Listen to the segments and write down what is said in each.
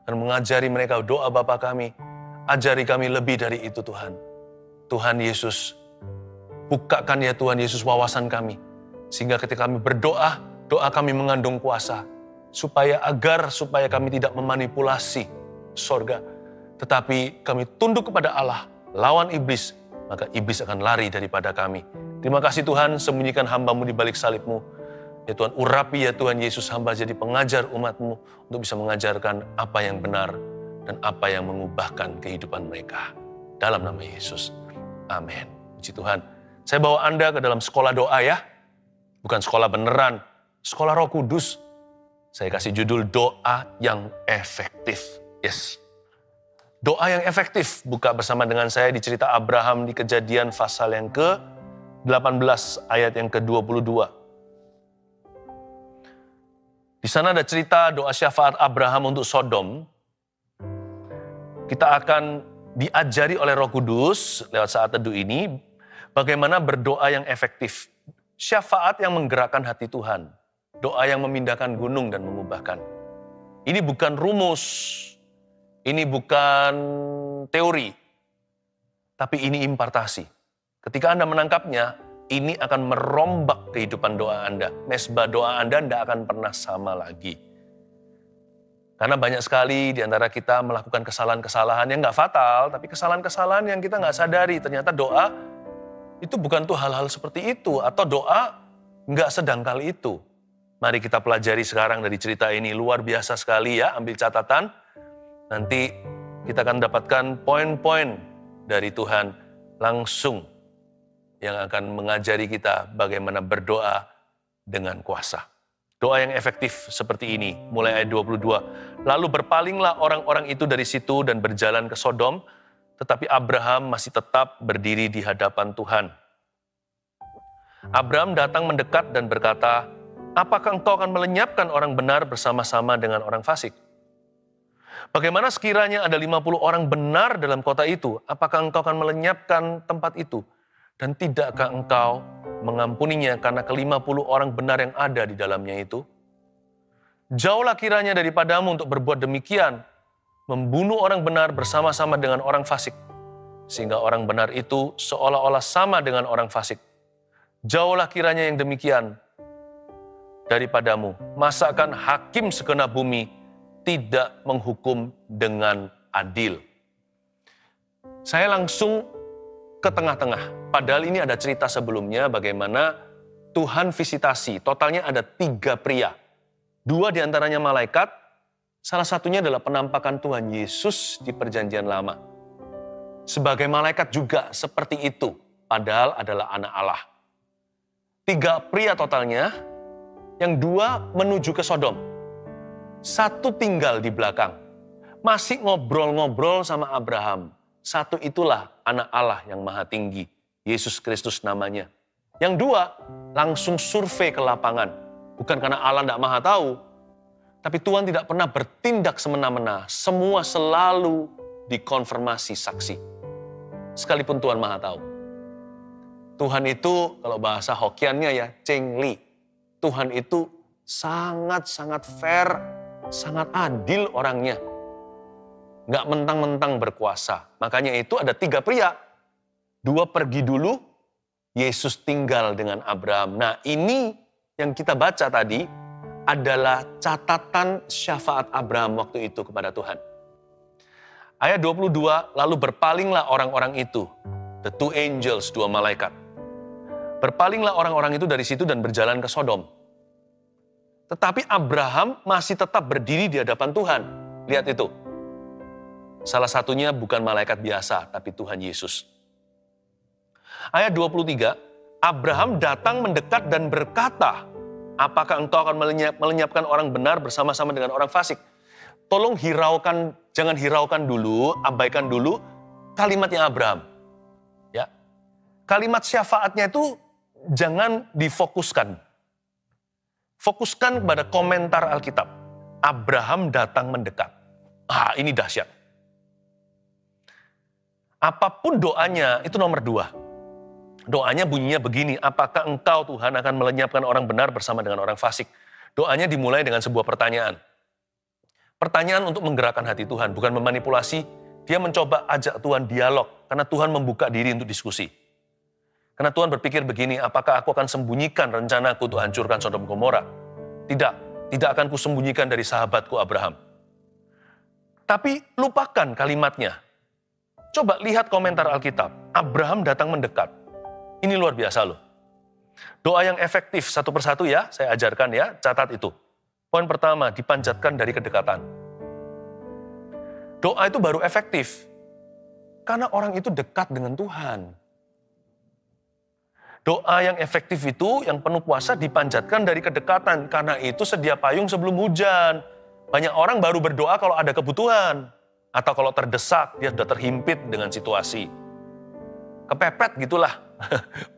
dan mengajari mereka doa Bapa kami. Ajari kami lebih dari itu Tuhan. Tuhan Yesus, bukakan ya Tuhan Yesus wawasan kami. Sehingga ketika kami berdoa, doa kami mengandung kuasa. Supaya kami tidak memanipulasi sorga. Tetapi kami tunduk kepada Allah, lawan iblis, maka iblis akan lari daripada kami. Terima kasih Tuhan, sembunyikan hamba-Mu di balik salib-Mu. Ya Tuhan, urapi ya Tuhan Yesus hamba jadi pengajar umat-Mu untuk bisa mengajarkan apa yang benar dan apa yang mengubahkan kehidupan mereka. Dalam nama Yesus. Amin. Puji Tuhan. Saya bawa Anda ke dalam sekolah doa ya. Bukan sekolah beneran, sekolah Roh Kudus. Saya kasih judul doa yang efektif. Yes. Doa yang efektif. Buka bersama dengan saya di cerita Abraham di Kejadian pasal yang ke-18 ayat yang ke-22. Di sana ada cerita doa syafaat Abraham untuk Sodom. Kita akan diajari oleh Roh Kudus lewat saat teduh ini bagaimana berdoa yang efektif. Syafaat yang menggerakkan hati Tuhan. Doa yang memindahkan gunung dan mengubahkan. Ini bukan rumus. Ini bukan teori. Tapi ini impartasi. Ketika Anda menangkapnya, ini akan merombak kehidupan doa Anda. Mesbah doa Anda tidak akan pernah sama lagi. Karena banyak sekali di antara kita melakukan kesalahan-kesalahan yang nggak fatal, tapi kesalahan-kesalahan yang kita nggak sadari. Ternyata doa itu bukan tuh hal-hal seperti itu, atau doa nggak sedangkal itu. Mari kita pelajari sekarang dari cerita ini, luar biasa sekali ya, ambil catatan. Nanti kita akan dapatkan poin-poin dari Tuhan langsung yang akan mengajari kita bagaimana berdoa dengan kuasa. Doa yang efektif seperti ini, mulai ayat 22. Lalu berpalinglah orang-orang itu dari situ dan berjalan ke Sodom, tetapi Abraham masih tetap berdiri di hadapan Tuhan. Abraham datang mendekat dan berkata, apakah engkau akan melenyapkan orang benar bersama-sama dengan orang fasik? Bagaimana sekiranya ada 50 orang benar dalam kota itu? Apakah engkau akan melenyapkan tempat itu? Dan tidakkah engkau mengampuninya karena ke-50 orang benar yang ada di dalamnya itu? Jauhlah kiranya daripadamu untuk berbuat demikian, membunuh orang benar bersama-sama dengan orang fasik, sehingga orang benar itu seolah-olah sama dengan orang fasik. Jauhlah kiranya yang demikian daripadamu. Masakan hakim segenap bumi tidak menghukum dengan adil? Saya langsung ke tengah-tengah. Padahal ini ada cerita sebelumnya bagaimana Tuhan visitasi. Totalnya ada 3 pria. 2 diantaranya malaikat. Salah satunya adalah penampakan Tuhan Yesus di perjanjian lama. Sebagai malaikat juga seperti itu. Padahal adalah anak Allah. 3 pria totalnya. Yang 2 menuju ke Sodom. 1 tinggal di belakang. Masih ngobrol-ngobrol sama Abraham. 1 itulah anak Allah yang maha tinggi. Yesus Kristus namanya. Yang 2 langsung survei ke lapangan. Bukan karena Allah tidak maha tahu. Tapi Tuhan tidak pernah bertindak semena-mena. Semua selalu dikonfirmasi saksi. Sekalipun Tuhan maha tahu. Tuhan itu kalau bahasa Hokiannya ya Cengli. Tuhan itu sangat-sangat fair, sangat adil orangnya. Nggak mentang-mentang berkuasa. Makanya itu ada 3 pria. 2 pergi dulu, Yesus tinggal dengan Abraham. Nah ini yang kita baca tadi adalah catatan syafaat Abraham waktu itu kepada Tuhan. Ayat 22, lalu berpalinglah orang-orang itu. The 2 angels, 2 malaikat. Berpalinglah orang-orang itu dari situ dan berjalan ke Sodom. Tetapi Abraham masih tetap berdiri di hadapan Tuhan. Lihat itu. Salah satunya bukan malaikat biasa, tapi Tuhan Yesus. Ayat 23, Abraham datang mendekat dan berkata, apakah engkau akan melenyapkan orang benar bersama-sama dengan orang fasik? Tolong hiraukan, jangan hiraukan dulu, abaikan dulu kalimatnya Abraham. Ya. Kalimat syafaatnya itu jangan difokuskan. Fokuskan kepada komentar Alkitab. Abraham datang mendekat. Ini dahsyat. Apapun doanya, itu nomor 2. Doanya bunyinya begini, apakah engkau Tuhan akan melenyapkan orang benar bersama dengan orang fasik? Doanya dimulai dengan sebuah pertanyaan. Pertanyaan untuk menggerakkan hati Tuhan, bukan memanipulasi. Dia mencoba ajak Tuhan dialog, karena Tuhan membuka diri untuk diskusi. Karena Tuhan berpikir begini, apakah aku akan sembunyikan rencanaku untuk hancurkan Sodom Gomora? Tidak, tidak akan kusembunyikan dari sahabatku Abraham. Tapi lupakan kalimatnya. Coba lihat komentar Alkitab, Abraham datang mendekat. Ini luar biasa loh. Doa yang efektif satu persatu ya, saya ajarkan ya, catat itu. Poin pertama, dipanjatkan dari kedekatan. Doa itu baru efektif, karena orang itu dekat dengan Tuhan. Doa yang efektif itu, yang penuh kuasa dipanjatkan dari kedekatan, karena itu sedia payung sebelum hujan. Banyak orang baru berdoa kalau ada kebutuhan, atau kalau terdesak, dia sudah terhimpit dengan situasi. Kepepet gitulah,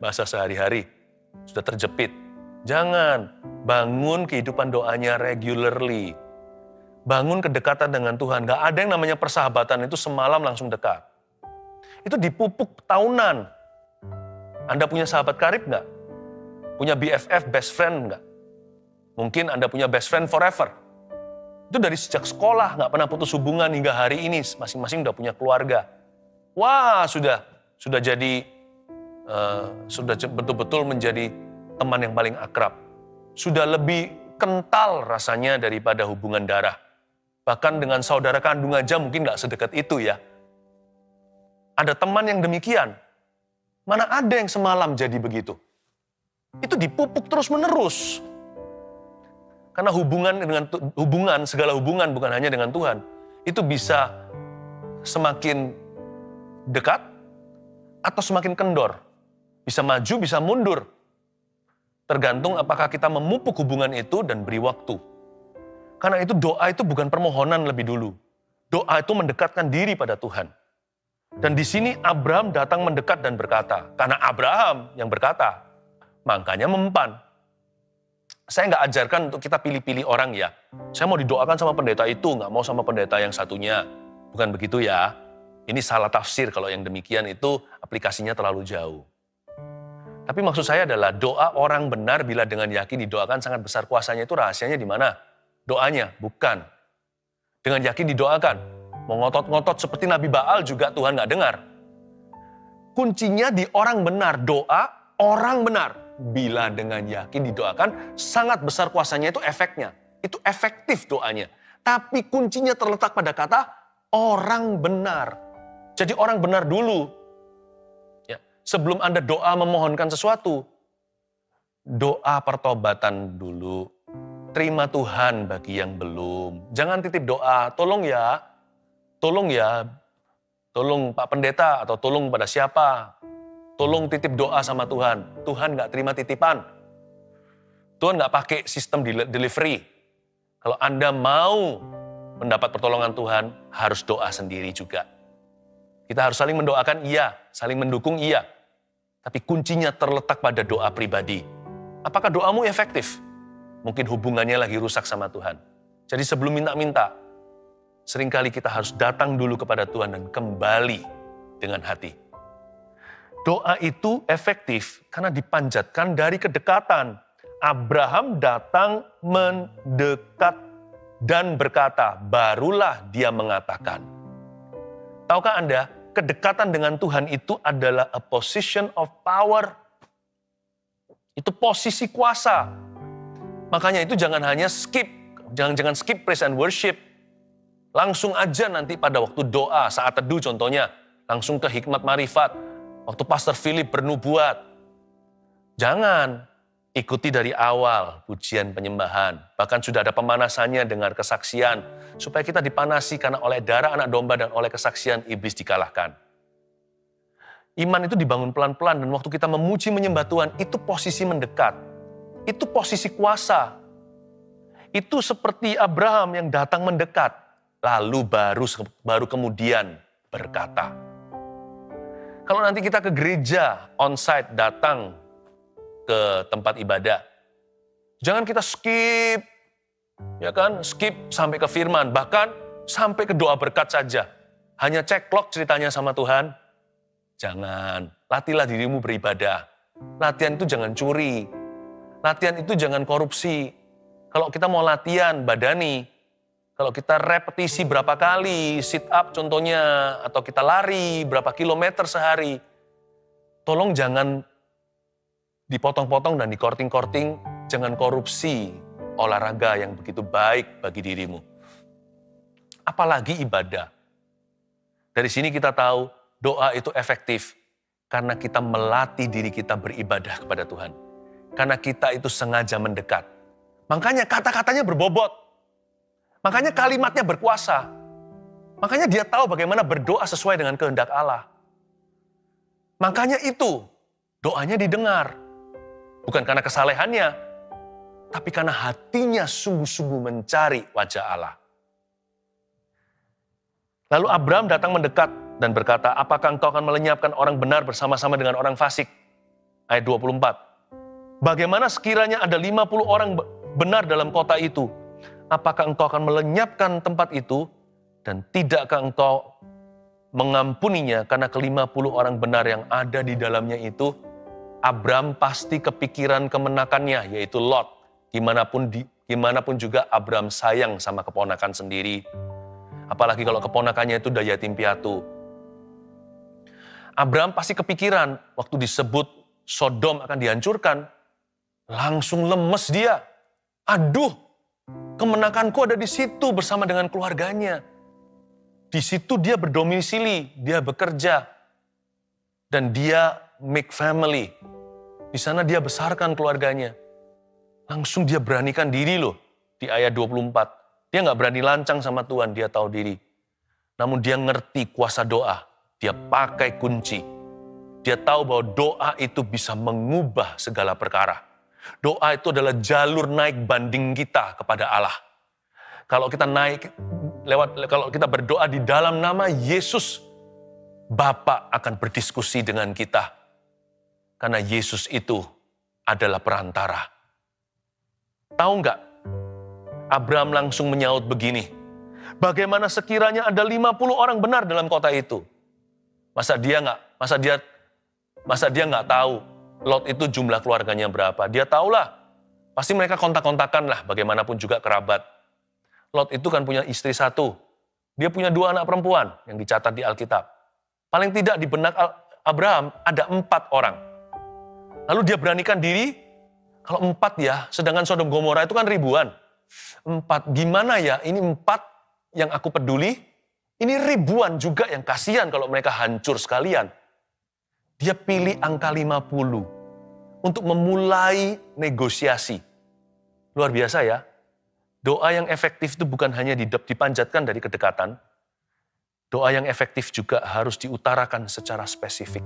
bahasa sehari-hari, sudah terjepit. Jangan, bangun kehidupan doanya regularly. Bangun kedekatan dengan Tuhan. Gak ada yang namanya persahabatan itu semalam langsung dekat. Itu dipupuk tahunan. Anda punya sahabat karib gak? Punya BFF, best friend gak? Mungkin Anda punya best friend forever. Itu dari sejak sekolah, gak pernah putus hubungan hingga hari ini. Masing-masing udah punya keluarga. Wah, sudah jadi, sudah betul-betul menjadi teman yang paling akrab. Sudah lebih kental rasanya daripada hubungan darah. Bahkan dengan saudara kandung aja mungkin gak sedekat itu ya. Ada teman yang demikian. Mana ada yang semalam jadi begitu. Itu dipupuk terus-menerus. Karena segala hubungan bukan hanya dengan Tuhan. Itu bisa semakin dekat atau semakin kendor. Bisa maju, bisa mundur. Tergantung apakah kita memupuk hubungan itu dan beri waktu. Karena itu doa itu bukan permohonan lebih dulu. Doa itu mendekatkan diri pada Tuhan. Dan di sini Abraham datang mendekat dan berkata. Karena Abraham yang berkata, makanya mempan. Saya nggak ajarkan untuk kita pilih-pilih orang ya. Saya mau didoakan sama pendeta itu, nggak mau sama pendeta yang satunya. Bukan begitu ya. Ini salah tafsir kalau yang demikian itu aplikasinya terlalu jauh. Tapi maksud saya adalah doa orang benar bila dengan yakin didoakan sangat besar kuasanya itu rahasianya di mana? Doanya, bukan. Dengan yakin didoakan. Mau ngotot-ngotot seperti Nabi Baal juga Tuhan nggak dengar. Kuncinya di orang benar, doa orang benar. Bila dengan yakin didoakan, sangat besar kuasanya itu efeknya. Itu efektif doanya. Tapi kuncinya terletak pada kata orang benar. Jadi orang benar dulu. Sebelum Anda doa memohonkan sesuatu, doa pertobatan dulu. Terima Tuhan bagi yang belum. Jangan titip doa, tolong ya, tolong Pak Pendeta atau tolong pada siapa. Tolong titip doa sama Tuhan. Tuhan gak terima titipan. Tuhan gak pakai sistem delivery. Kalau Anda mau mendapat pertolongan Tuhan, harus doa sendiri juga. Kita harus saling mendoakan, iya. Saling mendukung, iya. Tapi kuncinya terletak pada doa pribadi. Apakah doamu efektif? Mungkin hubungannya lagi rusak sama Tuhan. Jadi sebelum minta-minta, seringkali kita harus datang dulu kepada Tuhan dan kembali dengan hati. Doa itu efektif karena dipanjatkan dari kedekatan. Abraham datang mendekat dan berkata, barulah dia mengatakan. Tahukah Anda? Kedekatan dengan Tuhan itu adalah a position of power. Itu posisi kuasa. Makanya itu jangan hanya skip. Jangan skip praise and worship. Langsung aja nanti pada waktu doa, saat teduh contohnya. Langsung ke hikmat marifat. Waktu Pastor Philip bernubuat. Jangan. Ikuti dari awal pujian penyembahan. Bahkan sudah ada pemanasannya, dengar kesaksian. Supaya kita dipanasi karena oleh darah anak domba dan oleh kesaksian iblis dikalahkan. Iman itu dibangun pelan-pelan dan waktu kita memuji menyembah Tuhan, itu posisi mendekat. Itu posisi kuasa. Itu seperti Abraham yang datang mendekat. Lalu baru kemudian berkata. Kalau nanti kita ke gereja, on-site, datang ke tempat ibadah. Jangan kita skip, ya kan? Skip sampai ke firman, bahkan sampai ke doa berkat saja. Hanya ceklok ceritanya sama Tuhan. Jangan, latihlah dirimu beribadah. Latihan itu jangan curi. Latihan itu jangan korupsi. Kalau kita mau latihan badani, Kalau kita repetisi berapa kali, sit up contohnya, atau kita lari berapa kilometer sehari, tolong jangan dipotong-potong dan dikorting-korting, jangan korupsi olahraga yang begitu baik bagi dirimu. Apalagi ibadah. Dari sini kita tahu doa itu efektif karena kita melatih diri kita beribadah kepada Tuhan. Karena kita itu sengaja mendekat. Makanya kata-katanya berbobot. Makanya kalimatnya berkuasa. Makanya dia tahu bagaimana berdoa sesuai dengan kehendak Allah. Makanya itu doanya didengar. Bukan karena kesalehannya, tapi karena hatinya sungguh-sungguh mencari wajah Allah. Lalu Abraham datang mendekat dan berkata, apakah engkau akan melenyapkan orang benar bersama-sama dengan orang fasik? Ayat 24. Bagaimana sekiranya ada 50 orang benar dalam kota itu? Apakah engkau akan melenyapkan tempat itu? Dan tidakkah engkau mengampuninya karena ke-50 orang benar yang ada di dalamnya itu? Abraham pasti kepikiran kemenakannya, yaitu Lot. Gimanapun juga Abraham sayang sama keponakan sendiri. Apalagi kalau keponakannya itu udah yatim piatu. Abraham pasti kepikiran waktu disebut Sodom akan dihancurkan. Langsung lemes dia. Aduh, kemenakanku ada di situ bersama dengan keluarganya. Di situ dia berdomisili, dia bekerja. Dan dia make family. Di sana dia besarkan keluarganya. Langsung dia beranikan diri loh di ayat 24. Dia nggak berani lancang sama Tuhan, dia tahu diri. Namun dia ngerti kuasa doa. Dia pakai kunci. Dia tahu bahwa doa itu bisa mengubah segala perkara. Doa itu adalah jalur naik banding kita kepada Allah. Kalau kita kalau kita berdoa di dalam nama Yesus, Bapa akan berdiskusi dengan kita. Karena Yesus itu adalah perantara. Tahu nggak? Abraham langsung menyaut begini. Bagaimana sekiranya ada 50 orang benar dalam kota itu? Masa dia nggak tahu Lot itu jumlah keluarganya berapa? Dia tahulah. Pasti mereka kontak-kontakan lah, bagaimanapun juga kerabat. Lot itu kan punya istri satu. Dia punya 2 anak perempuan yang dicatat di Alkitab. Paling tidak di benak Abraham ada 4 orang. Lalu dia beranikan diri, kalau 4 ya, sedangkan Sodom Gomora itu kan ribuan. 4, gimana ya? Ini 4 yang aku peduli, ini ribuan juga yang kasihan kalau mereka hancur sekalian. Dia pilih angka 50 untuk memulai negosiasi. Luar biasa ya. Doa yang efektif itu bukan hanya dipanjatkan dari kedekatan. Doa yang efektif juga harus diutarakan secara spesifik.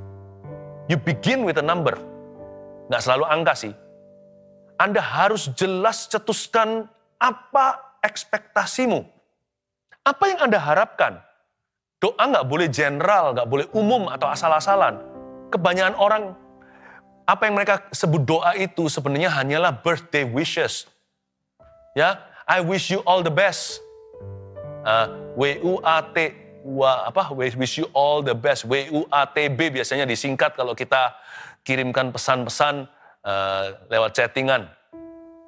You begin with a number. Nggak selalu angka sih. Anda harus jelas cetuskan apa ekspektasimu? Apa yang Anda harapkan? Doa nggak boleh general, nggak boleh umum atau asal-asalan. Kebanyakan orang, apa yang mereka sebut doa itu sebenarnya hanyalah birthday wishes. Ya, I wish you all the best. Wish you all the best. WUATB biasanya disingkat kalau kita kirimkan pesan-pesan lewat chattingan.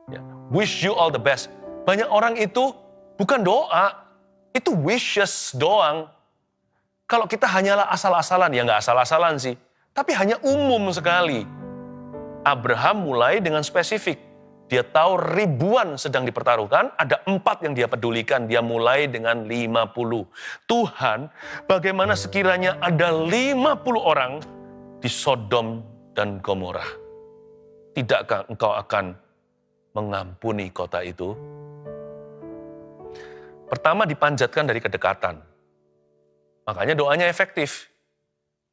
Ya, wish you all the best. Banyak orang itu bukan doa, itu wishes doang. Kalau kita hanyalah asal-asalan, ya nggak asal-asalan sih, tapi hanya umum sekali. Abraham mulai dengan spesifik. Dia tahu ribuan sedang dipertaruhkan, ada 4 yang dia pedulikan, dia mulai dengan 50. Tuhan, bagaimana sekiranya ada 50 orang di Sodom dan Gomora? Tidakkah engkau akan mengampuni kota itu? Pertama dipanjatkan dari kedekatan. Makanya doanya efektif.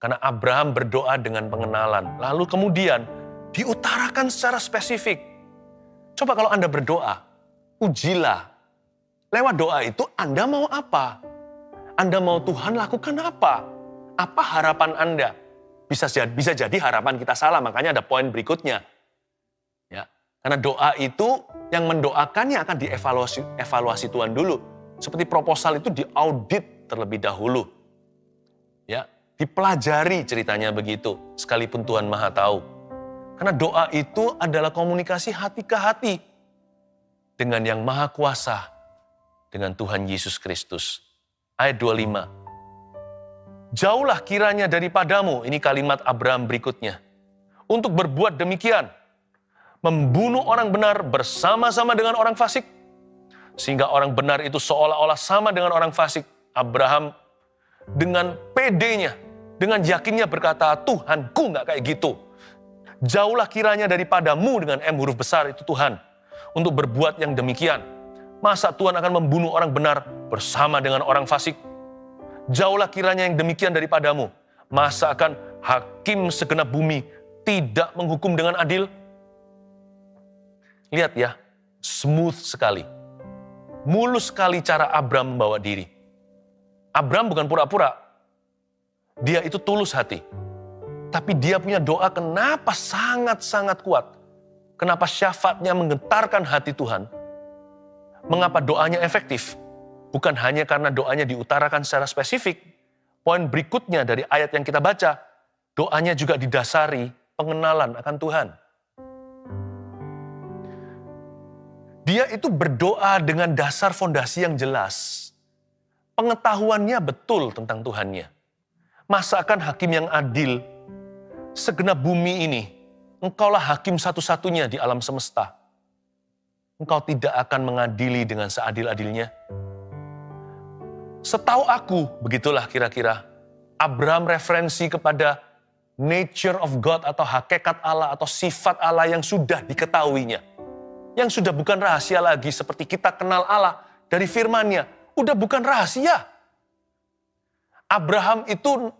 Karena Abraham berdoa dengan pengenalan. Lalu kemudian diutarakan secara spesifik. Coba kalau Anda berdoa, ujilah. Lewat doa itu Anda mau apa? Anda mau Tuhan lakukan apa? Apa harapan Anda? Bisa jadi harapan kita salah, makanya ada poin berikutnya. Ya, karena doa itu yang mendoakannya akan dievaluasi Tuhan dulu. Seperti proposal itu diaudit terlebih dahulu. Ya, dipelajari ceritanya begitu, sekalipun Tuhan Maha tahu. Karena doa itu adalah komunikasi hati ke hati dengan yang Maha Kuasa dengan Tuhan Yesus Kristus. Ayat 25. Jauhlah kiranya daripadamu, ini kalimat Abraham berikutnya, untuk berbuat demikian, membunuh orang benar bersama-sama dengan orang fasik, sehingga orang benar itu seolah-olah sama dengan orang fasik. Abraham dengan pedenya, dengan yakinnya berkata, Tuhanku nggak kayak gitu. Jauhlah kiranya daripadamu dengan M huruf besar itu Tuhan, untuk berbuat yang demikian. Masa Tuhan akan membunuh orang benar bersama dengan orang fasik? Jauhlah kiranya yang demikian daripadamu. Masa akan hakim segenap bumi tidak menghukum dengan adil? Lihat ya, smooth sekali. Mulus sekali cara Abraham membawa diri. Abraham bukan pura-pura. Dia itu tulus hati. Tapi dia punya doa kenapa sangat-sangat kuat. Kenapa syafaatnya menggetarkan hati Tuhan. Mengapa doanya efektif? Bukan hanya karena doanya diutarakan secara spesifik. Poin berikutnya dari ayat yang kita baca, doanya juga didasari pengenalan akan Tuhan. Dia itu berdoa dengan dasar fondasi yang jelas. Pengetahuannya betul tentang Tuhannya. Masakan hakim yang adil, segenap bumi ini, Engkaulah hakim satu-satunya di alam semesta. Engkau tidak akan mengadili dengan seadil-adilnya. Setahu aku, begitulah kira-kira, Abraham referensi kepada nature of God atau hakikat Allah atau sifat Allah yang sudah diketahuinya. Yang sudah bukan rahasia lagi seperti kita kenal Allah dari firman-Nya. Udah bukan rahasia. Abraham itu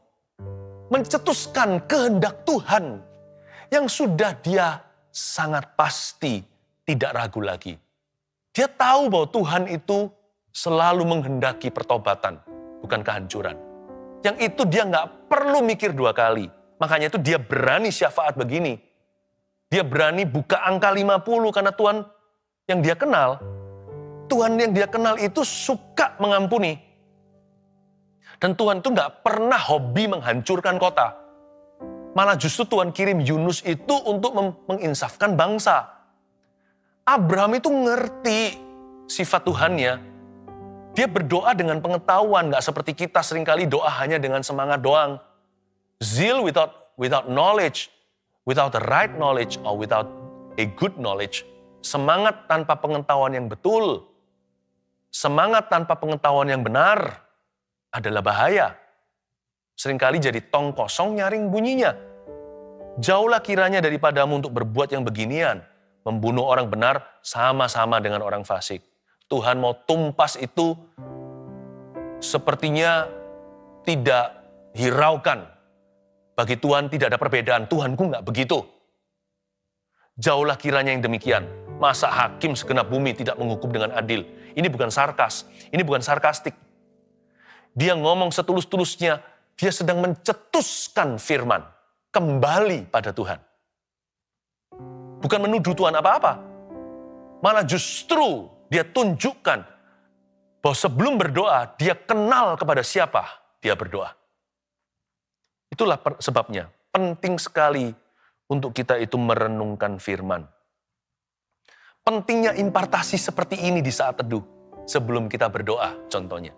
mencetuskan kehendak Tuhan yang sudah dia sangat pasti tidak ragu lagi. Dia tahu bahwa Tuhan itu selalu menghendaki pertobatan, bukan kehancuran. Yang itu dia nggak perlu mikir dua kali. Makanya itu dia berani syafaat begini. Dia berani buka angka 50 karena Tuhan yang dia kenal, Tuhan yang dia kenal itu suka mengampuni. Dan Tuhan itu nggak pernah hobi menghancurkan kota. Malah justru Tuhan kirim Yunus itu untuk menginsafkan bangsa. Abraham itu ngerti sifat Tuhannya. Dia berdoa dengan pengetahuan, nggak seperti kita seringkali doa hanya dengan semangat doang. Zeal without knowledge, without the right knowledge, or without a good knowledge. Semangat tanpa pengetahuan yang betul, semangat tanpa pengetahuan yang benar adalah bahaya. Seringkali jadi tong kosong nyaring bunyinya. Jauhlah kiranya daripadamu untuk berbuat yang beginian, membunuh orang benar sama-sama dengan orang fasik. Tuhan mau tumpas itu sepertinya tidak hiraukan. Bagi Tuhan tidak ada perbedaan, Tuhanku nggak begitu. Jauhlah kiranya yang demikian. Masa hakim segenap bumi tidak menghukum dengan adil. Ini bukan sarkas, ini bukan sarkastik. Dia ngomong setulus-tulusnya, dia sedang mencetuskan firman kembali pada Tuhan. Bukan menuduh Tuhan apa-apa. Malah justru dia tunjukkan bahwa sebelum berdoa, dia kenal kepada siapa dia berdoa. Itulah sebabnya penting sekali untuk kita itu merenungkan firman. Pentingnya impartasi seperti ini di saat teduh sebelum kita berdoa contohnya.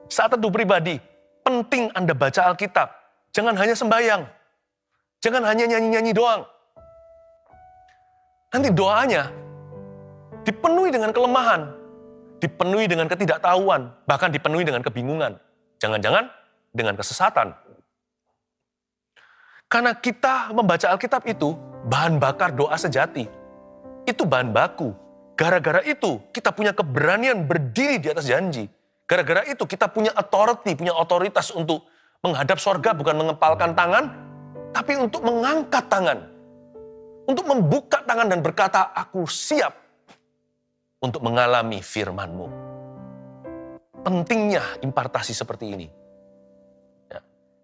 Saat teduh pribadi, penting Anda baca Alkitab. Jangan hanya sembahyang. Jangan hanya nyanyi-nyanyi doang. Nanti doanya dipenuhi dengan kelemahan, dipenuhi dengan ketidaktahuan, bahkan dipenuhi dengan kebingungan. Jangan-jangan dengan kesesatan. Karena kita membaca Alkitab itu bahan bakar doa sejati. Itu bahan baku. Gara-gara itu kita punya keberanian berdiri di atas janji. Gara-gara itu kita punya authority, punya otoritas untuk menghadap sorga, bukan mengepalkan tangan, tapi untuk mengangkat tangan. Untuk membuka tangan dan berkata, aku siap untuk mengalami firman-Mu. Pentingnya impartasi seperti ini. Ya.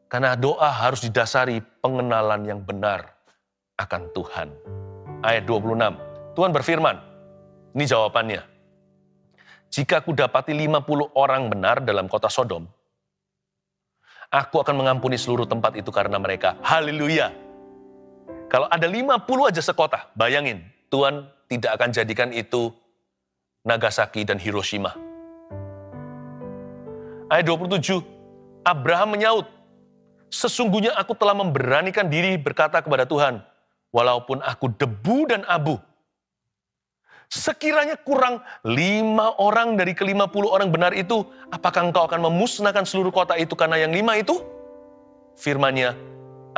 Karena doa harus didasari pengenalan yang benar akan Tuhan. Ayat 26. Tuhan berfirman, ini jawabannya. Jika aku dapati 50 orang benar dalam kota Sodom, aku akan mengampuni seluruh tempat itu karena mereka. Haleluya. Kalau ada 50 aja sekota, bayangin, Tuhan tidak akan jadikan itu Nagasaki dan Hiroshima. Ayat 27, Abraham menyaut, sesungguhnya aku telah memberanikan diri berkata kepada Tuhan, walaupun aku debu dan abu. Sekiranya kurang 5 orang dari ke-50 orang benar itu, apakah engkau akan memusnahkan seluruh kota itu karena yang 5 itu? Firman-Nya,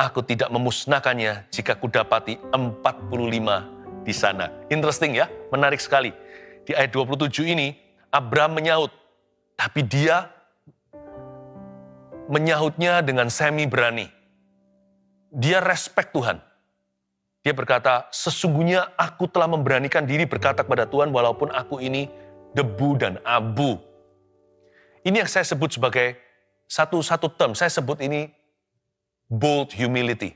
aku tidak memusnahkannya jika kudapati 45 di sana. Interesting ya, menarik sekali. Di ayat 27 ini, Abraham menyaut, tapi dia menyahutnya dengan semi berani. Dia respect Tuhan. Dia berkata, sesungguhnya aku telah memberanikan diri berkata kepada Tuhan walaupun aku ini debu dan abu. Ini yang saya sebut sebagai satu term, saya sebut ini bold humility.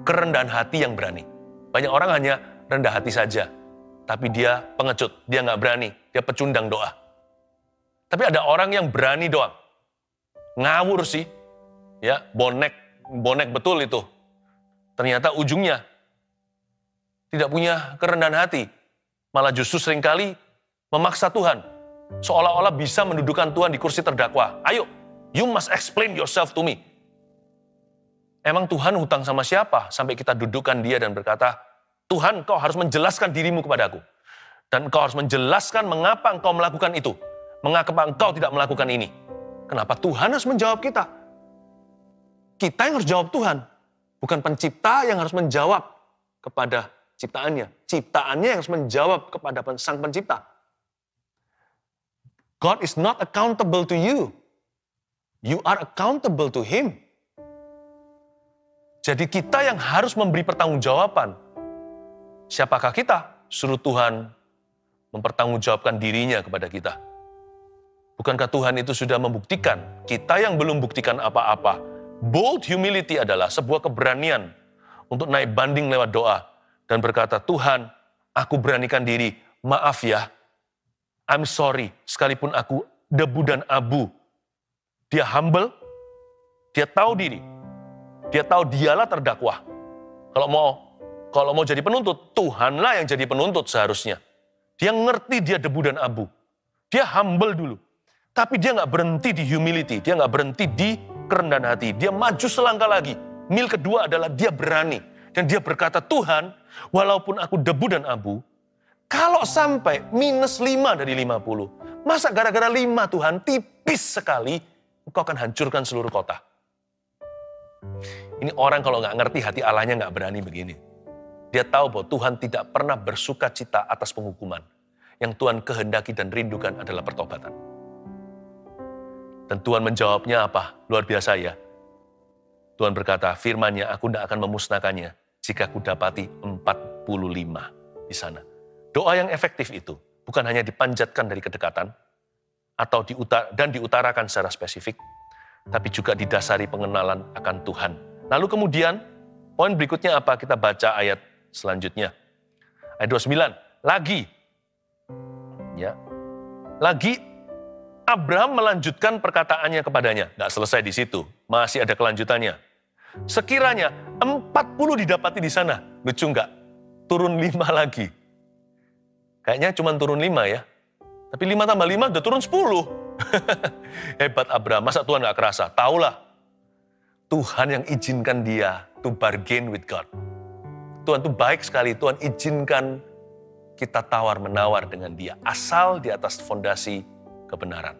Kerendahan hati yang berani. Banyak orang hanya rendah hati saja, tapi dia pengecut, dia nggak berani, dia pecundang doa. Tapi ada orang yang berani doang. Ngawur sih, ya bonek betul itu. Ternyata ujungnya tidak punya kerendahan hati, malah justru seringkali memaksa Tuhan, seolah-olah bisa mendudukan Tuhan di kursi terdakwa. Ayo, you must explain yourself to me. Emang Tuhan hutang sama siapa sampai kita dudukkan dia dan berkata, Tuhan, kau harus menjelaskan dirimu kepadaku. Dan kau harus menjelaskan mengapa engkau melakukan itu. Mengapa engkau tidak melakukan ini. Kenapa Tuhan harus menjawab kita? Kita yang harus jawab Tuhan. Bukan pencipta yang harus menjawab kepada ciptaannya. Ciptaannya yang harus menjawab kepada sang pencipta. God is not accountable to you. You are accountable to Him. Jadi kita yang harus memberi pertanggungjawaban. Siapakah kita? Suruh Tuhan mempertanggungjawabkan dirinya kepada kita. Bukankah Tuhan itu sudah membuktikan? Kita yang belum buktikan apa-apa. Bold humility adalah sebuah keberanian untuk naik banding lewat doa dan berkata, Tuhan, aku beranikan diri, maaf ya, I'm sorry, sekalipun aku debu dan abu. Dia humble, dia tahu diri, dia tahu dialah terdakwa. Kalau mau jadi penuntut, Tuhanlah yang jadi penuntut seharusnya. Dia ngerti dia debu dan abu. Dia humble dulu. Tapi dia nggak berhenti di humility, dia nggak berhenti di kerendahan hati. Dia maju selangkah lagi. Mil kedua adalah dia berani. Dan dia berkata, Tuhan, walaupun aku debu dan abu, kalau sampai minus 5 dari 50, masa gara-gara 5 Tuhan, tipis sekali, engkau akan hancurkan seluruh kota. Ini orang kalau nggak ngerti hati Allahnya nggak berani begini. Dia tahu bahwa Tuhan tidak pernah bersuka cita atas penghukuman. Yang Tuhan kehendaki dan rindukan adalah pertobatan. Dan Tuhan menjawabnya apa? Luar biasa ya. Tuhan berkata, firman-Nya, aku tidak akan memusnahkannya jika kudapati 45 di sana. Doa yang efektif itu bukan hanya dipanjatkan dari kedekatan atau diutarakan secara spesifik, tapi juga didasari pengenalan akan Tuhan. Lalu kemudian, poin berikutnya apa? Kita baca ayat selanjutnya. Ayat 29, lagi. Ya, lagi Abraham melanjutkan perkataannya kepadanya. Nggak selesai di situ, masih ada kelanjutannya. Sekiranya 40 didapati di sana, lucu nggak? Turun 5 lagi. Kayaknya cuma turun 5 ya. Tapi 5 tambah 5 udah turun 10. Hebat Abraham, masa Tuhan nggak kerasa? Taulah, Tuhan yang izinkan dia to bargain with God. Tuhan tuh baik sekali, Tuhan izinkan kita tawar-menawar dengan dia. Asal di atas fondasi kebenaran.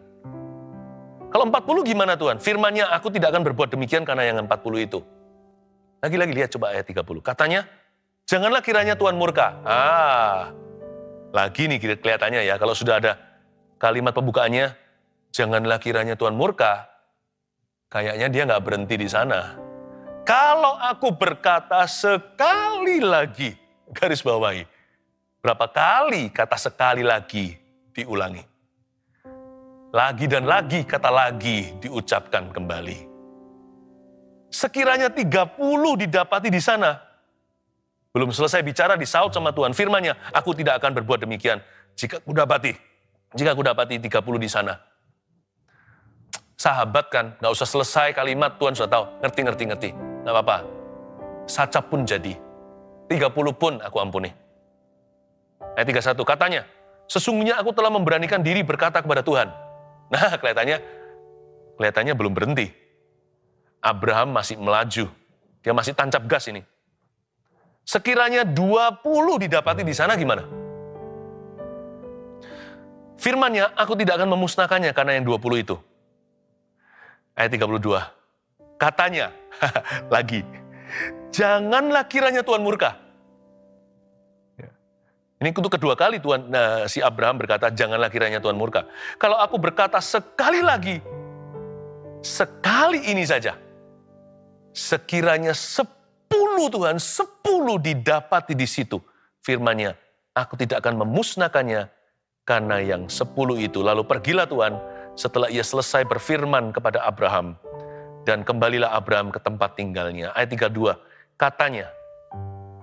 Kalau 40 gimana Tuhan? Firman-Nya, aku tidak akan berbuat demikian karena yang 40 itu. Lagi-lagi lihat coba ayat 30. Katanya, janganlah kiranya Tuhan murka. Lagi nih kelihatannya ya, kalau sudah ada kalimat pembukaannya, janganlah kiranya Tuhan murka, kayaknya dia nggak berhenti di sana. Kalau aku berkata sekali lagi, garis bawahi, berapa kali kata sekali lagi diulangi? Lagi dan lagi kata lagi diucapkan kembali. Sekiranya 30 didapati di sana. Belum selesai bicara disaut sama Tuhan. Firman-Nya, aku tidak akan berbuat demikian jika aku dapati 30 di sana. Sahabat kan, gak usah selesai kalimat, Tuhan sudah tahu. Ngerti. Gak apa-apa. Sacap pun jadi. 30 pun aku ampuni. Ayat 31, katanya, sesungguhnya aku telah memberanikan diri berkata kepada Tuhan. Nah, kelihatannya Kelihatannya belum berhenti. Abraham masih melaju. Dia masih tancap gas ini. Sekiranya 20 didapati di sana gimana? Firman-Nya, aku tidak akan memusnahkannya karena yang 20 itu. Ayat 32. Katanya, lagi, janganlah kiranya Tuhan murka. Ini untuk kedua kali si Abraham berkata, janganlah kiranya Tuhan murka. Kalau aku berkata sekali lagi, sekali ini saja, sekiranya 10 Tuhan, 10 didapati di situ. Firman-Nya, aku tidak akan memusnahkannya karena yang 10 itu. Lalu pergilah Tuhan setelah ia selesai berfirman kepada Abraham. Dan kembalilah Abraham ke tempat tinggalnya. Ayat 32, katanya,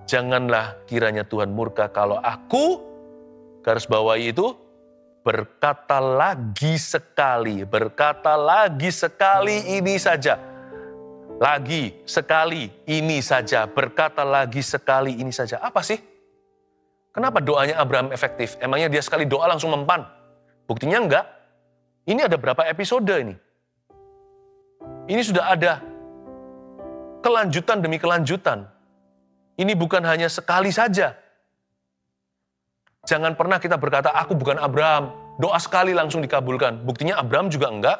janganlah kiranya Tuhan murka kalau aku, garis bawahi itu, berkata lagi sekali ini saja. Lagi sekali ini saja, berkata lagi sekali ini saja. Apa sih? Kenapa doanya Abraham efektif? Emangnya dia sekali doa langsung mempan? Buktinya enggak. Ini ada berapa episode ini? Ini sudah ada kelanjutan demi kelanjutan. Ini bukan hanya sekali saja. Jangan pernah kita berkata, aku bukan Abraham. Doa sekali langsung dikabulkan. Buktinya Abraham juga enggak.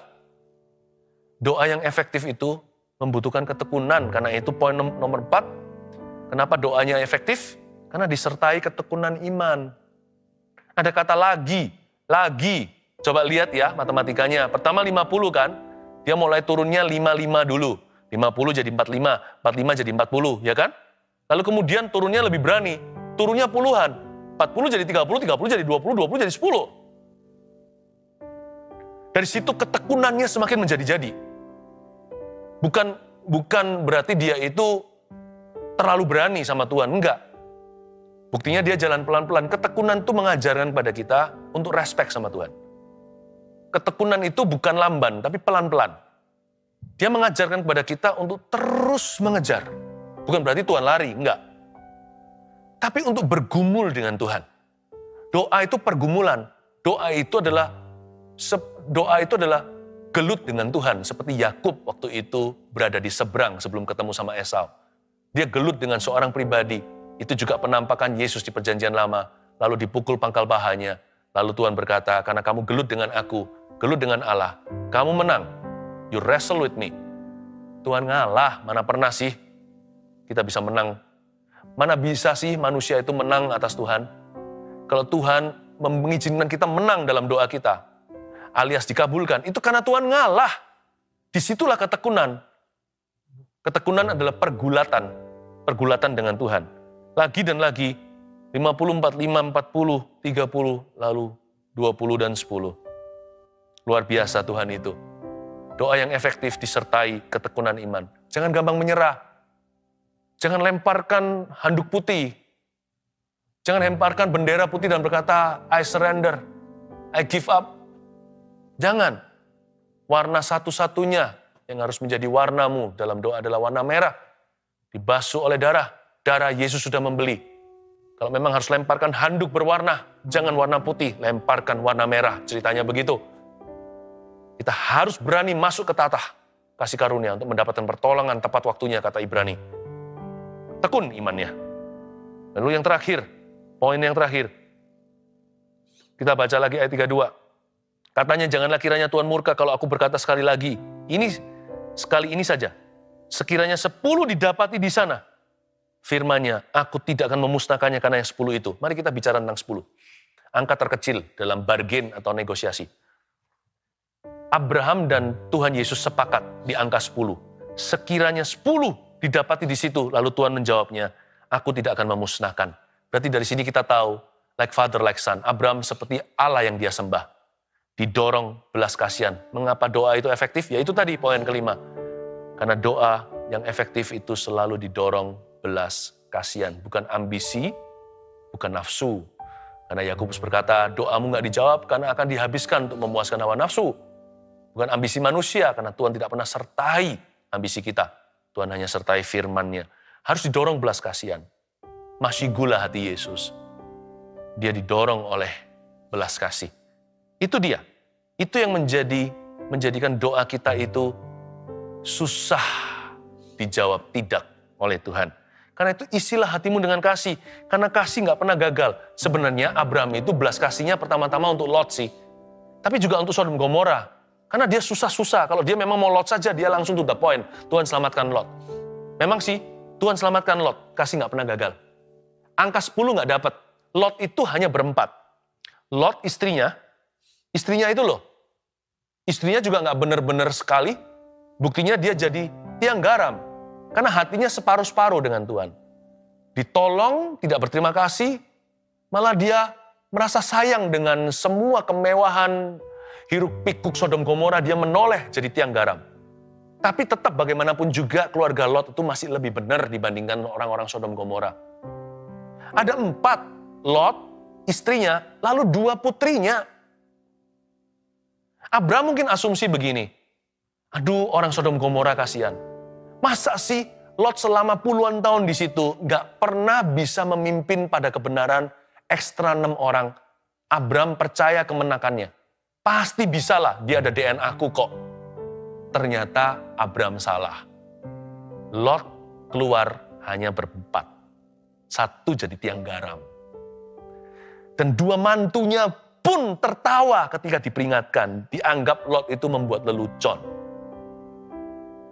Doa yang efektif itu membutuhkan ketekunan. Karena itu poin nomor 4. Kenapa doanya efektif? Karena disertai ketekunan iman. Ada kata lagi. Coba lihat ya matematikanya. Pertama 50 kan? Dia mulai turunnya 55 dulu. 50 jadi 45, 45 jadi 40, ya kan? Lalu kemudian turunnya lebih berani. Turunnya puluhan. 40 jadi 30, 30 jadi 20, 20 jadi 10. Dari situ ketekunannya semakin menjadi-jadi. Bukan berarti dia itu terlalu berani sama Tuhan, enggak. Buktinya dia jalan pelan-pelan. Ketekunan itu mengajarkan pada kita untuk respect sama Tuhan. Ketekunan itu bukan lamban, tapi pelan-pelan. Dia mengajarkan kepada kita untuk terus mengejar. Bukan berarti Tuhan lari, enggak. Tapi untuk bergumul dengan Tuhan. Doa itu pergumulan. Doa itu adalah gelut dengan Tuhan. Seperti Yakub waktu itu berada di seberang sebelum ketemu sama Esau. Dia gelut dengan seorang pribadi. Itu juga penampakan Yesus di Perjanjian Lama. Lalu dipukul pangkal pahanya. Lalu Tuhan berkata, karena kamu gelut dengan aku, gelut dengan Allah, kamu menang. You wrestle with me. Tuhan ngalah, mana pernah sih kita bisa menang? Mana bisa sih manusia itu menang atas Tuhan? Kalau Tuhan mengizinkan kita menang dalam doa kita, alias dikabulkan, itu karena Tuhan ngalah. Disitulah ketekunan. Ketekunan adalah pergulatan dengan Tuhan. Lagi dan lagi, 50, 45, 40, 30, lalu 20 dan 10. Luar biasa Tuhan itu. Doa yang efektif disertai ketekunan iman. Jangan gampang menyerah. Jangan lemparkan handuk putih. Jangan lemparkan bendera putih dan berkata, I surrender, I give up. Jangan. Warna satu-satunya yang harus menjadi warnamu dalam doa adalah warna merah. Dibasuh oleh darah. Darah Yesus sudah membeli. Kalau memang harus lemparkan handuk berwarna, jangan warna putih, lemparkan warna merah. Ceritanya begitu. Kita harus berani masuk ke tatah kasih karunia untuk mendapatkan pertolongan tepat waktunya, kata Ibrani. Tekun imannya. Lalu yang terakhir, poin yang terakhir. Kita baca lagi ayat 32. Katanya, janganlah kiranya Tuhan murka kalau aku berkata sekali lagi. Sekali ini saja. Sekiranya 10 didapati di sana. Firman-Nya, aku tidak akan memusnahkannya karena yang 10 itu. Mari kita bicara tentang 10. Angka terkecil dalam bargain atau negosiasi. Abraham dan Tuhan Yesus sepakat di angka 10. Sekiranya 10 didapati di situ, lalu Tuhan menjawabnya, aku tidak akan memusnahkan. Berarti dari sini kita tahu, like father, like son, Abraham seperti Allah yang dia sembah. Didorong belas kasihan. Mengapa doa itu efektif? Ya itu tadi poin kelima. Karena doa yang efektif itu selalu didorong belas kasihan. Bukan ambisi, bukan nafsu. Karena Yakobus berkata, doamu nggak dijawab karena akan dihabiskan untuk memuaskan hawa nafsu. Bukan ambisi manusia, karena Tuhan tidak pernah sertai ambisi kita. Tuhan hanya sertai firman-Nya. Harus didorong belas kasihan. Masih gula hati Yesus. Dia didorong oleh belas kasih. Itu dia. Itu yang menjadi menjadikan doa kita itu susah dijawab tidak oleh Tuhan. Karena itu isilah hatimu dengan kasih. Karena kasih nggak pernah gagal. Sebenarnya Abraham itu belas kasihnya pertama-tama untuk Lot sih. Tapi juga untuk Sodom Gomora. Karena dia susah-susah. Kalau dia memang mau Lot saja, dia langsung to the point. Tuhan selamatkan Lot. Memang sih, Tuhan selamatkan Lot. Kasih nggak pernah gagal. Angka 10 nggak dapat. Lot itu hanya berempat. Lot istrinya itu loh. Istrinya juga nggak benar-benar sekali. Buktinya dia jadi tiang garam. Karena hatinya separuh-separuh dengan Tuhan. Ditolong, tidak berterima kasih. Malah dia merasa sayang dengan semua kemewahan hiruk pikuk Sodom Gomora. Dia menoleh jadi tiang garam. Tapi tetap bagaimanapun juga keluarga Lot itu masih lebih benar dibandingkan orang-orang Sodom Gomora. Ada 4 Lot, istrinya, lalu 2 putrinya. Abraham mungkin asumsi begini, aduh orang Sodom Gomora kasihan. Masa sih Lot selama puluhan tahun di situ gak pernah bisa memimpin pada kebenaran ekstra 6 orang. Abraham percaya kemenakannya. Pasti bisalah, dia ada DNA-ku kok. Ternyata Abraham salah. Lot keluar hanya berempat. 1 jadi tiang garam. Dan 2 mantunya pun tertawa ketika diperingatkan. Dianggap Lot itu membuat lelucon.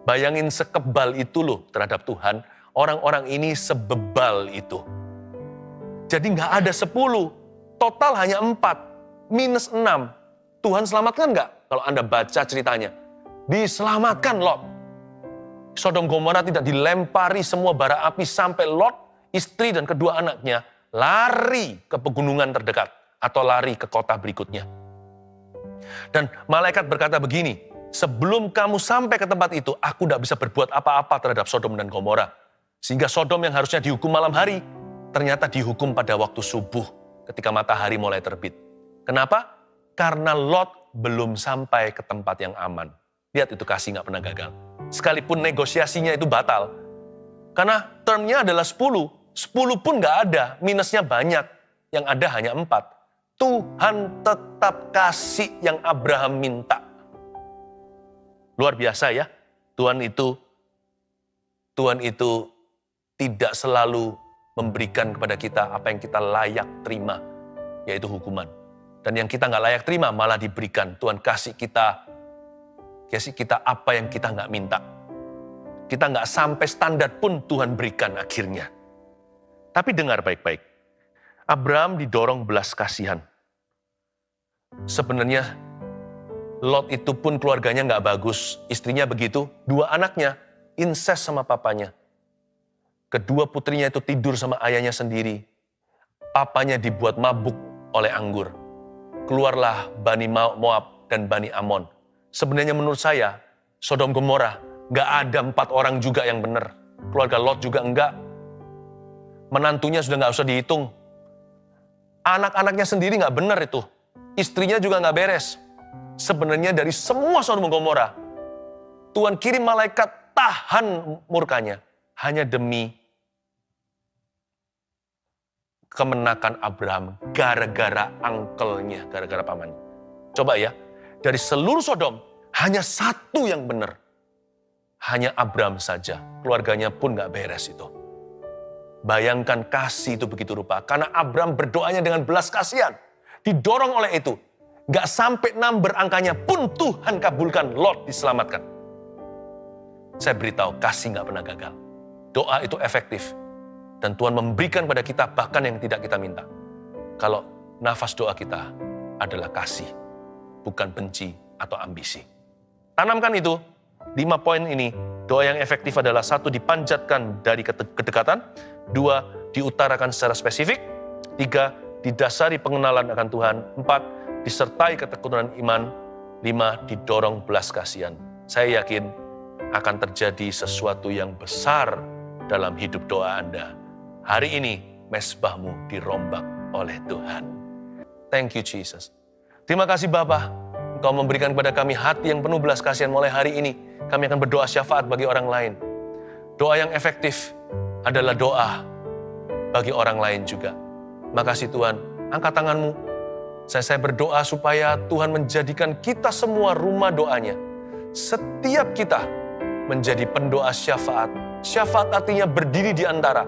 Bayangin sekebal itu loh terhadap Tuhan. Orang-orang ini sebebal itu. Jadi nggak ada 10. Total hanya 4. Minus 6. Tuhan selamatkan nggak? Kalau Anda baca ceritanya. Diselamatkan Lot. Sodom Gomora tidak dilempari semua bara api sampai Lot, istri dan kedua anaknya lari ke pegunungan terdekat atau lari ke kota berikutnya. Dan malaikat berkata begini, sebelum kamu sampai ke tempat itu, aku tidak bisa berbuat apa-apa terhadap Sodom dan Gomora. Sehingga Sodom yang harusnya dihukum malam hari, ternyata dihukum pada waktu subuh ketika matahari mulai terbit. Kenapa? Karena Lot belum sampai ke tempat yang aman. Lihat itu kasih nggak pernah gagal. Sekalipun negosiasinya itu batal. Karena termnya adalah 10. 10 pun nggak ada, minusnya banyak. Yang ada hanya 4. Tuhan tetap kasih yang Abraham minta. Luar biasa ya. Tuhan itu tidak selalu memberikan kepada kita apa yang kita layak terima, yaitu hukuman. Dan yang kita nggak layak terima malah diberikan. Tuhan kasih kita apa yang kita nggak minta. Kita nggak sampai standar pun Tuhan berikan akhirnya. Tapi dengar baik-baik. Abraham didorong belas kasihan. Sebenarnya Lot itu pun keluarganya nggak bagus. Istrinya begitu, 2 anaknya incest sama papanya. Kedua putrinya itu tidur sama ayahnya sendiri. Papanya dibuat mabuk oleh anggur. Keluarlah Bani Moab dan Bani Amon. Sebenarnya menurut saya, Sodom Gomora nggak ada 4 orang juga yang benar. Keluarga Lot juga enggak. Menantunya sudah nggak usah dihitung. Anak-anaknya sendiri nggak benar itu. Istrinya juga nggak beres. Sebenarnya dari semua Sodom Gomora, Tuhan kirim malaikat tahan murkanya. Hanya demi kemenakan Abraham. Gara-gara angkelnya, gara-gara pamannya. Coba ya, dari seluruh Sodom, hanya 1 yang benar. Hanya Abraham saja. Keluarganya pun nggak beres itu. Bayangkan kasih itu begitu rupa. Karena Abraham berdoanya dengan belas kasihan. Didorong oleh itu. Gak sampai number angkanya pun Tuhan kabulkan. Lot diselamatkan. Saya beritahu kasih gak pernah gagal. Doa itu efektif. Dan Tuhan memberikan pada kita bahkan yang tidak kita minta. Kalau nafas doa kita adalah kasih. Bukan benci atau ambisi. Tanamkan itu. 5 poin ini. Doa yang efektif adalah 1. Dipanjatkan dari kedekatan. 2. Diutarakan secara spesifik. 3. Didasari pengenalan akan Tuhan. 4. Disertai ketekunan iman. 5. Didorong belas kasihan. Saya yakin akan terjadi sesuatu yang besar dalam hidup doa Anda. Hari ini mezbahmu dirombak oleh Tuhan. Thank you Jesus. Terima kasih Bapa. Engkau memberikan kepada kami hati yang penuh belas kasihan mulai hari ini. Kami akan berdoa syafaat bagi orang lain. Doa yang efektif adalah doa bagi orang lain juga. Makasih Tuhan, angkat tanganmu. Saya berdoa supaya Tuhan menjadikan kita semua rumah doanya. Setiap kita menjadi pendoa syafaat. Syafaat artinya berdiri di antara.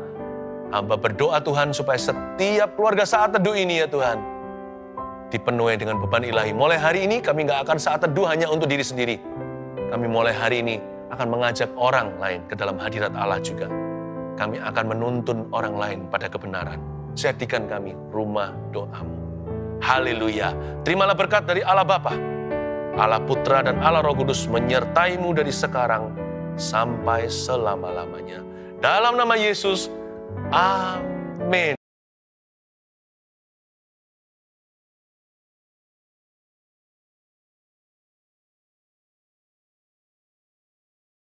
Hamba berdoa Tuhan supaya setiap keluarga saat teduh ini ya Tuhan, dipenuhi dengan beban ilahi. Mulai hari ini kami nggak akan saat teduh hanya untuk diri sendiri. Kami mulai hari ini akan mengajak orang lain ke dalam hadirat Allah juga. Kami akan menuntun orang lain pada kebenaran. Jadikan kami rumah doamu. Haleluya. Terimalah berkat dari Allah Bapa, Allah Putra dan Allah Roh Kudus menyertaimu dari sekarang sampai selama-lamanya. Dalam nama Yesus, amin.